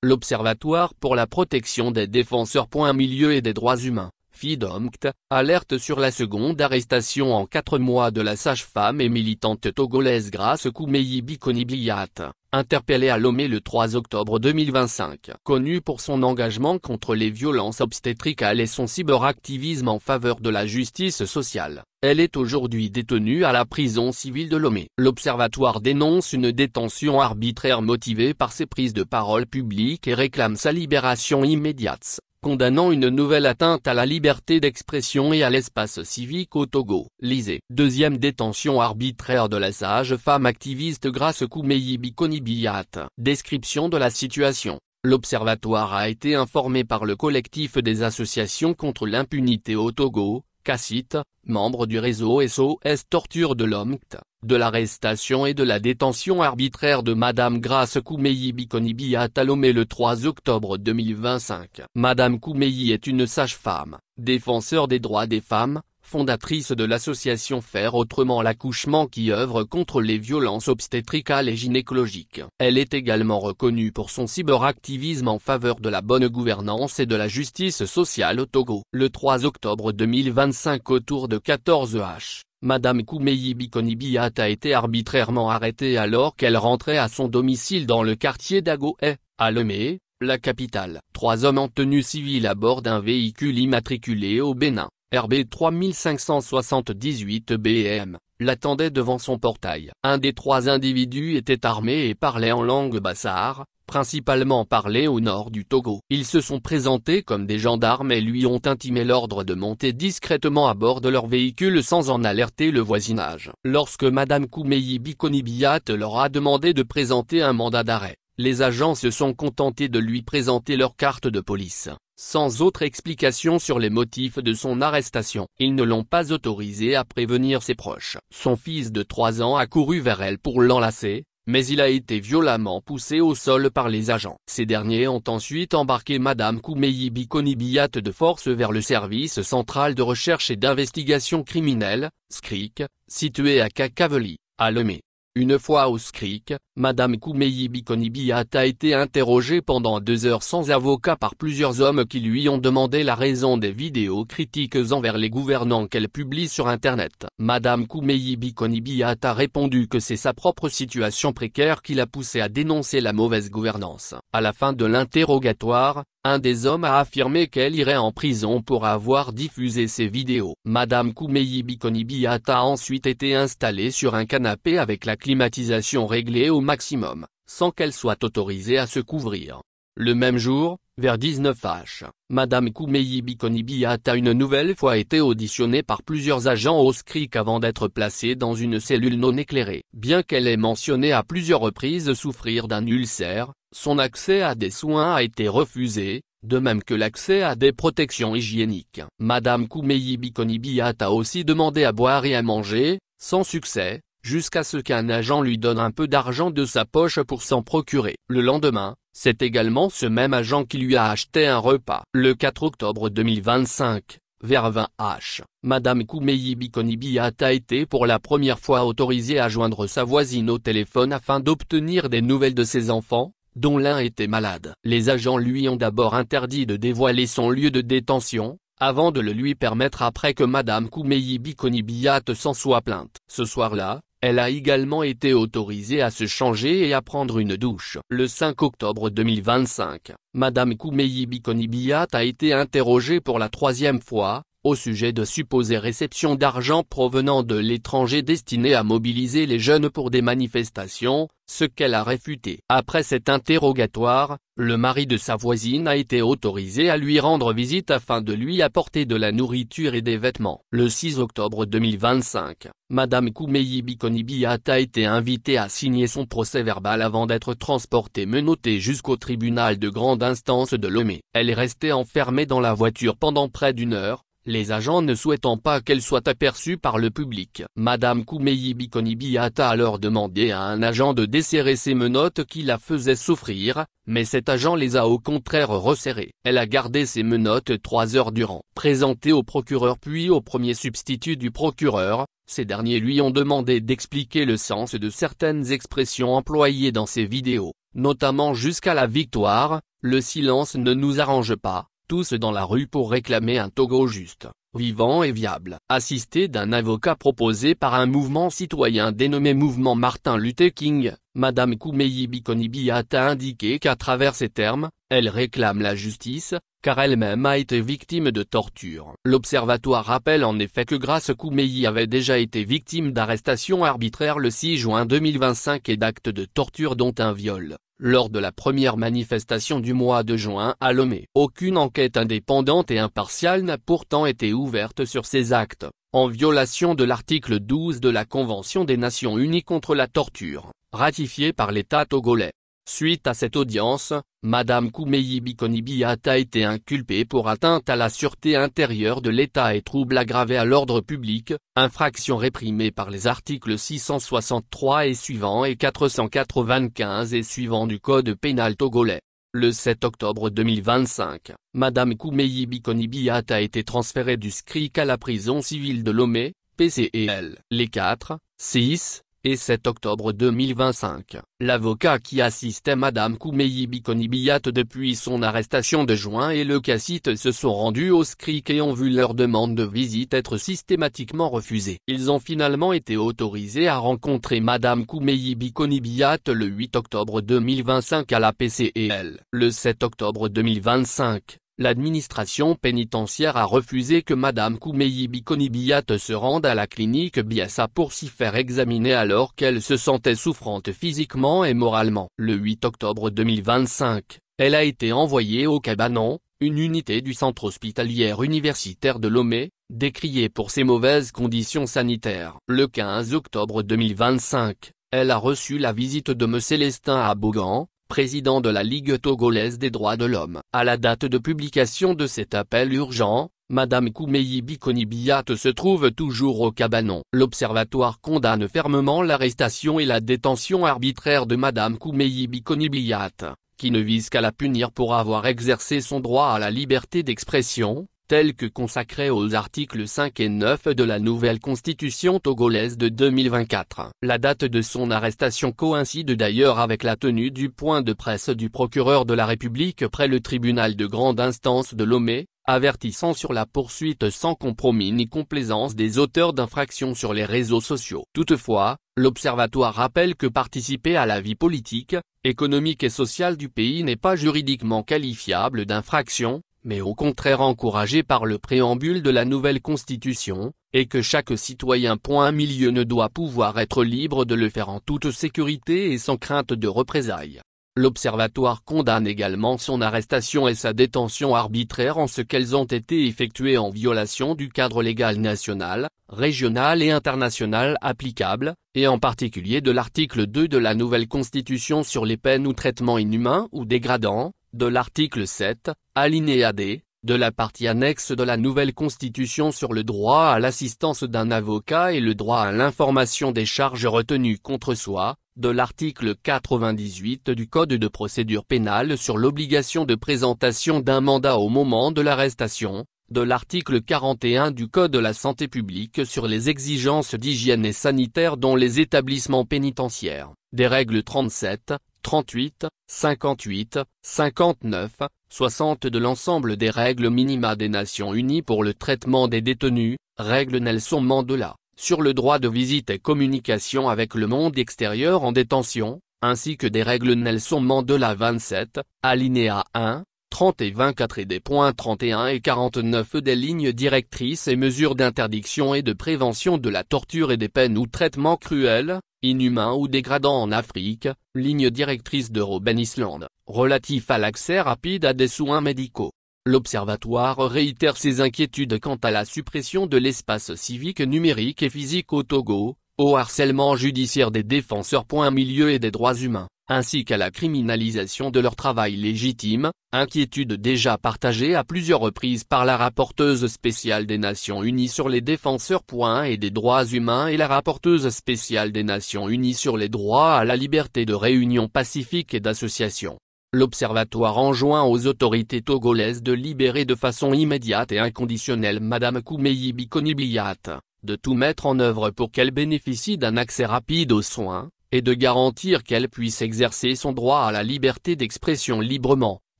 L'Observatoire pour la protection des défenseurs. Milieu et des droits humains, FIDOMCT, alerte sur la seconde arrestation en 4 mois de la sage-femme et militante togolaise Grace Koumeyi Bikoni-Biat, interpellée à Lomé le 3 octobre 2025. Connue pour son engagement contre les violences obstétricales et son cyberactivisme en faveur de la justice sociale, elle est aujourd'hui détenue à la prison civile de Lomé. L'Observatoire dénonce une détention arbitraire motivée par ses prises de parole publiques et réclame sa libération immédiate, condamnant une nouvelle atteinte à la liberté d'expression et à l'espace civique au Togo. Lisez. Deuxième détention arbitraire de la sage-femme activiste Grace Koumeyi Bikoni-Biat. Description de la situation. L'Observatoire a été informé par le collectif des associations contre l'impunité au Togo, CACIT, membre du réseau SOS Torture de l'OMCT, de l'arrestation et de la détention arbitraire de Madame Grace Koumeyi Bikoni-Biat à Lomé le 3 octobre 2025. Madame Koumeyi est une sage-femme, défenseur des droits des femmes, fondatrice de l'association Faire Autrement l'accouchement qui œuvre contre les violences obstétricales et gynécologiques. Elle est également reconnue pour son cyberactivisme en faveur de la bonne gouvernance et de la justice sociale au Togo. Le 3 octobre 2025 autour de 14h, Madame Koumeyi Bikoni-Biat a été arbitrairement arrêtée alors qu'elle rentrait à son domicile dans le quartier d'Agoé, à Lomé, la capitale. 3 hommes en tenue civile à bord d'un véhicule immatriculé au Bénin, RB 3578 BM, l'attendaient devant son portail. Un des 3 individus était armé et parlait en langue bassare, principalement parlée au nord du Togo. Ils se sont présentés comme des gendarmes et lui ont intimé l'ordre de monter discrètement à bord de leur véhicule sans en alerter le voisinage. Lorsque Madame Koumeyi Bikoni-Biat leur a demandé de présenter un mandat d'arrêt, les agents se sont contentés de lui présenter leur carte de police, sans autre explication sur les motifs de son arrestation. Ils ne l'ont pas autorisé à prévenir ses proches. Son fils de 3 ans a couru vers elle pour l'enlacer, mais il a été violemment poussé au sol par les agents. Ces derniers ont ensuite embarqué Madame Koumeyi Bikoni-Biat de force vers le service central de recherche et d'investigation criminelle, SCRIC, situé à Kakaveli, à Lomé. Une fois au SCRIC, Madame Koumeyi Bikoni-Biat a été interrogée pendant 2 heures sans avocat par plusieurs hommes qui lui ont demandé la raison des vidéos critiques envers les gouvernants qu'elle publie sur Internet. Madame Koumeyi Bikoni-Biat a répondu que c'est sa propre situation précaire qui l'a poussée à dénoncer la mauvaise gouvernance. À la fin de l'interrogatoire, un des hommes a affirmé qu'elle irait en prison pour avoir diffusé ces vidéos. Madame Koumeyi Bikoni-Biat a ensuite été installée sur un canapé avec la climatisation réglée au maximum, sans qu'elle soit autorisée à se couvrir. Le même jour, vers 19h, Madame Koumeyi Bikoni-Biat a une nouvelle fois été auditionnée par plusieurs agents au SCRIC avant d'être placée dans une cellule non éclairée. Bien qu'elle ait mentionné à plusieurs reprises souffrir d'un ulcère, son accès à des soins a été refusé, de même que l'accès à des protections hygiéniques. Madame Koumeyi Bikoni-Biat a aussi demandé à boire et à manger, sans succès, jusqu'à ce qu'un agent lui donne un peu d'argent de sa poche pour s'en procurer. Le lendemain, c'est également ce même agent qui lui a acheté un repas. Le 4 octobre 2025, vers 20h, Madame Koumeyi Bikoni-Biat a été pour la première fois autorisée à joindre sa voisine au téléphone afin d'obtenir des nouvelles de ses enfants, dont l'un était malade. Les agents lui ont d'abord interdit de dévoiler son lieu de détention, avant de le lui permettre après que Madame Koumeyi Bikoni-Biat s'en soit plainte. Ce soir-là, elle a également été autorisée à se changer et à prendre une douche. Le 5 octobre 2025, Madame Koumeyi Bikoni-Biat a été interrogée pour la 3e fois, au sujet de supposées réceptions d'argent provenant de l'étranger destinées à mobiliser les jeunes pour des manifestations, ce qu'elle a réfuté. Après cet interrogatoire, le mari de sa voisine a été autorisé à lui rendre visite afin de lui apporter de la nourriture et des vêtements. Le 6 octobre 2025, Madame Koumeyi Bikoni-Biat a été invitée à signer son procès-verbal avant d'être transportée menottée jusqu'au tribunal de grande instance de Lomé. Elle est restée enfermée dans la voiture pendant près d'1 heure, les agents ne souhaitant pas qu'elle soit aperçue par le public. Madame Koumeyi Bikoni-Biat a alors demandé à un agent de desserrer ses menottes qui la faisaient souffrir, mais cet agent les a au contraire resserrées. Elle a gardé ses menottes 3 heures durant. Présentée au procureur puis au premier substitut du procureur, ces derniers lui ont demandé d'expliquer le sens de certaines expressions employées dans ces vidéos. notamment jusqu'à la victoire. Le silence ne nous arrange pas, tous dans la rue pour réclamer un Togo juste, vivant et viable. Assisté d'un avocat proposé par un mouvement citoyen dénommé Mouvement Martin Luther King, Madame Koumeyi Bikoni-Biata a indiqué qu'à travers ces termes, elle réclame la justice, car elle-même a été victime de torture. L'Observatoire rappelle en effet que Grace Koumeyi avait déjà été victime d'arrestations arbitraires le 6 juin 2025 et d'actes de torture dont un viol, lors de la première manifestation du mois de juin à Lomé. Aucune enquête indépendante et impartiale n'a pourtant été ouverte sur ces actes, en violation de l'article 12 de la Convention des Nations Unies contre la torture, ratifiée par l'État togolais. Suite à cette audience, Madame Koumeyi Bikoni-Biata a été inculpée pour atteinte à la sûreté intérieure de l'État et trouble aggravé à l'ordre public, infraction réprimée par les articles 663 et suivants et 495 et suivants du Code pénal togolais. Le 7 octobre 2025, Madame Koumeyi Bikoni-Biata a été transférée du SCRIC à la prison civile de Lomé, PCEL. Les 4, 6, et 7 octobre 2025, l'avocat qui assistait Madame Koumeyi Bikoni-Biata depuis son arrestation de juin et le cassite se sont rendus au SCRIC et ont vu leur demande de visite être systématiquement refusée. Ils ont finalement été autorisés à rencontrer Madame Koumeyi Bikoni-Biata le 8 octobre 2025 à la PCEL. Le 7 octobre 2025, l'administration pénitentiaire a refusé que Madame Koumeyi Bikoni-Biata se rende à la clinique Biassa pour s'y faire examiner alors qu'elle se sentait souffrante physiquement et moralement. Le 8 octobre 2025, elle a été envoyée au Cabanon, une unité du centre hospitalier universitaire de Lomé, décriée pour ses mauvaises conditions sanitaires. Le 15 octobre 2025, elle a reçu la visite de M. Célestin Abogan, président de la Ligue togolaise des droits de l'homme. À la date de publication de cet appel urgent, Madame Koumeyi Bikoni-Biata se trouve toujours au Cabanon. L'Observatoire condamne fermement l'arrestation et la détention arbitraire de Madame Koumeyi Bikoni-Biata, qui ne vise qu'à la punir pour avoir exercé son droit à la liberté d'expression, tel que consacré aux articles 5 et 9 de la nouvelle constitution togolaise de 2024. La date de son arrestation coïncide d'ailleurs avec la tenue du point de presse du procureur de la République près le tribunal de grande instance de Lomé, avertissant sur la poursuite sans compromis ni complaisance des auteurs d'infractions sur les réseaux sociaux. Toutefois, l'Observatoire rappelle que participer à la vie politique, économique et sociale du pays n'est pas juridiquement qualifiable d'infraction, mais au contraire encouragé par le préambule de la nouvelle constitution, et que chaque citoyen ne doit pouvoir être libre de le faire en toute sécurité et sans crainte de représailles. L'Observatoire condamne également son arrestation et sa détention arbitraire en ce qu'elles ont été effectuées en violation du cadre légal national, régional et international applicable, et en particulier de l'article 2 de la nouvelle constitution sur les peines ou traitements inhumains ou dégradants, de l'article 7, alinéa D, de la partie annexe de la nouvelle constitution sur le droit à l'assistance d'un avocat et le droit à l'information des charges retenues contre soi, de l'article 98 du Code de procédure pénale sur l'obligation de présentation d'un mandat au moment de l'arrestation, de l'article 41 du Code de la santé publique sur les exigences d'hygiène et sanitaire dans les établissements pénitentiaires, des règles 37, 38, 58, 59, 60 de l'ensemble des règles minima des Nations Unies pour le traitement des détenus, règle Nelson Mandela, sur le droit de visite et communication avec le monde extérieur en détention, ainsi que des règles Nelson Mandela 27, alinéa 1, 30 et 24 et des points 31 et 49 des lignes directrices et mesures d'interdiction et de prévention de la torture et des peines ou traitements cruels, inhumains ou dégradants en Afrique, ligne directrice de Robben Island, relatif à l'accès rapide à des soins médicaux. L'Observatoire réitère ses inquiétudes quant à la suppression de l'espace civique numérique et physique au Togo, au harcèlement judiciaire des défenseurs milieu et des droits humains, ainsi qu'à la criminalisation de leur travail légitime, inquiétude déjà partagée à plusieurs reprises par la rapporteuse spéciale des Nations Unies sur les défenseurs et des droits humains et la rapporteuse spéciale des Nations Unies sur les droits à la liberté de réunion pacifique et d'association. L'Observatoire enjoint aux autorités togolaises de libérer de façon immédiate et inconditionnelle Madame Koumeyi Bikoni-Biata, de tout mettre en œuvre pour qu'elle bénéficie d'un accès rapide aux soins, et de garantir qu'elle puisse exercer son droit à la liberté d'expression librement,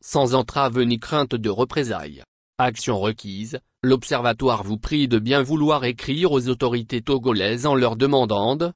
sans entrave ni crainte de représailles. Action requise, l'Observatoire vous prie de bien vouloir écrire aux autorités togolaises en leur demandant de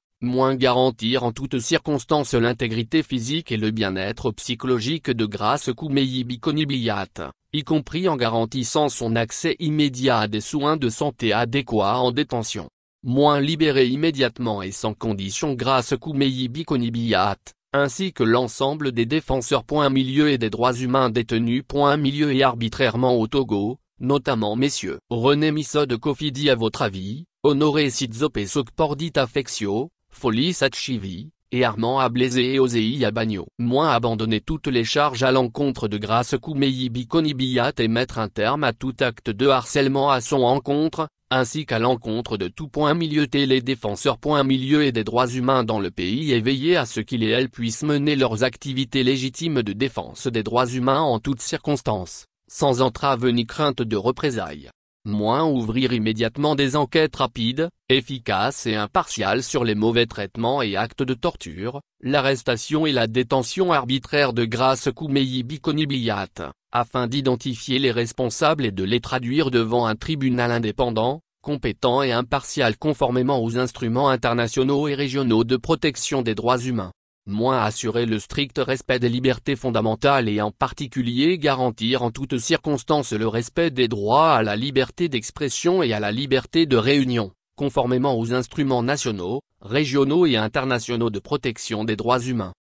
garantir en toutes circonstances l'intégrité physique et le bien-être psychologique de Grace Koumeyi Bikoni-Biat, y compris en garantissant son accès immédiat à des soins de santé adéquats en détention. Libérer immédiatement et sans condition Grace Koumeyi Bikoni-Biat, ainsi que l'ensemble des défenseurs milieu et des droits humains détenus milieu et arbitrairement au Togo, notamment messieurs René Missod Kofidi à votre avis, Honoré Sidzope Sokpordi Affectio, Folis Atchivi, et Armand Ablaisé et Osei Abagno. Abandonner toutes les charges à l'encontre de Grace Koumeyi Bikoni-Biat et mettre un terme à tout acte de harcèlement à son encontre, ainsi qu'à l'encontre de tout milieu les défenseurs milieu et des droits humains dans le pays et veiller à ce qu'ils et elles puissent mener leurs activités légitimes de défense des droits humains en toutes circonstances, sans entrave ni crainte de représailles. Ouvrir immédiatement des enquêtes rapides, efficaces et impartiales sur les mauvais traitements et actes de torture, l'arrestation et la détention arbitraire de Grace Koumeyi Bikoni-Biat, afin d'identifier les responsables et de les traduire devant un tribunal indépendant, compétent et impartial conformément aux instruments internationaux et régionaux de protection des droits humains. Assurer le strict respect des libertés fondamentales et en particulier garantir en toutes circonstances le respect des droits à la liberté d'expression et à la liberté de réunion, conformément aux instruments nationaux, régionaux et internationaux de protection des droits humains.